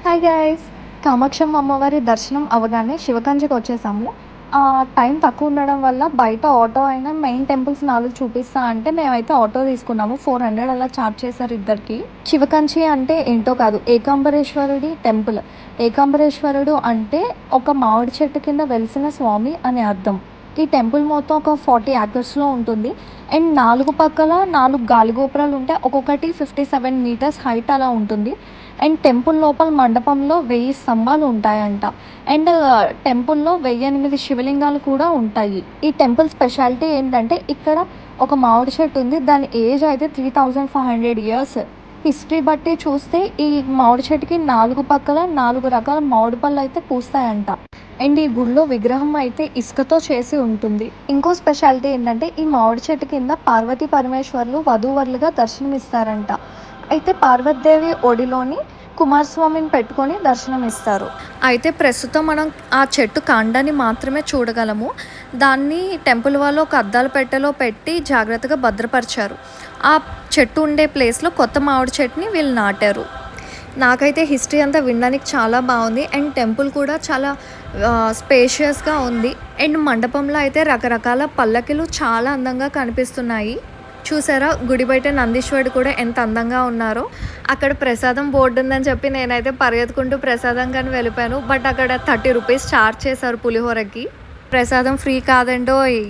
Hi guys! Kamakshamma అమ్మవారి దర్శనం అవ్వగానే శివగంజ్‌కి వచ్చేసాము. టైం తక్కువ ఉండడం వల్ల బయట ఆటో అయినా మెయిన్ టెంపుల్స్ 4 చూపిస్తా అంటే మేమైతే ఆటో తీసుకున్నాము. 400 అలా చార్జ్ చేశారు ఇద్దరికి. శివకంచి అంటే ఏంటో కాదు, ఏకాంబరేశ్వరుడి టెంపుల్. ఏకాంబరేశ్వరుడు అంటే ఒక మామిడి చెట్టు కింద వెలిసిన స్వామి అని అర్థం. ఈ టెంపుల్ మొత్తం ఒక 40 ఏకర్స్‌లో ఉంటుంది. అండ్ 4 పక్కల 4 గాలి గోపురాలు ఉంటాయి. ఒక్కొక్కటి 57 మీటర్స్ హైట్ అలా ఉంటుంది. అండ్ టెంపుల్ లోపల మండపంలో 1000 స్తంభాలు ఉంటాయంట. అండ్ టెంపుల్‌లో 1008 శివలింగాలు కూడా ఉంటాయి. ఈ టెంపుల్ స్పెషాలిటీ ఏంటంటే ఇక్కడ ఒక మామిడి చెట్టు ఉంది. దాని ఏజ్ అయితే 3500 ఇయర్స్. హిస్టరీ బట్టి చూస్తే ఈ మామిడి చెట్టుకి 4 పక్కల 4 రకాల మామిడి పళ్ళు అయితే పూస్తాయంట. అండ్ ఈ గుడిలో విగ్రహం అయితే ఇసుకతో చేసి ఉంటుంది. ఇంకో స్పెషాలిటీ ఏంటంటే ఈ మామిడి చెట్టు కింద పార్వతీ పరమేశ్వర్లు వధూవరులుగా దర్శనమిస్తారంట. అయితే పార్వతీదేవి ఒడిలోని కుమారస్వామిని పెట్టుకొని దర్శనమిస్తారు. అయితే ప్రస్తుతం మనం ఆ చెట్టు కాండాన్ని మాత్రమే చూడగలము. దాన్ని టెంపుల్ వాళ్ళు ఒక అద్దాల పెట్టెలో పెట్టి జాగ్రత్తగా భద్రపరిచారు. ఆ చెట్టు ఉండే ప్లేస్లో కొత్త మామిడి చెట్టుని వీళ్ళు నాటారు. నాకైతే హిస్టరీ అంతా వినడానికి చాలా బాగుంది. అండ్ టెంపుల్ కూడా చాలా స్పేషియస్గా ఉంది. అండ్ మండపంలో అయితే రకరకాల పల్లకిలు చాలా అందంగా కనిపిస్తున్నాయి. చూసారా, గుడి బయట నందీశ్వరుడు కూడా ఎంత అందంగా ఉన్నారో. అక్కడ ప్రసాదం బోర్డు ఉందని చెప్పి నేనైతే పరిగెత్తుకుంటూ ప్రసాదం కానీ వెళ్ళిపోయాను. బట్ అక్కడ 30 రూపీస్ ఛార్జ్ చేశారు పులిహోరకి. ప్రసాదం ఫ్రీ కాదండోయ్.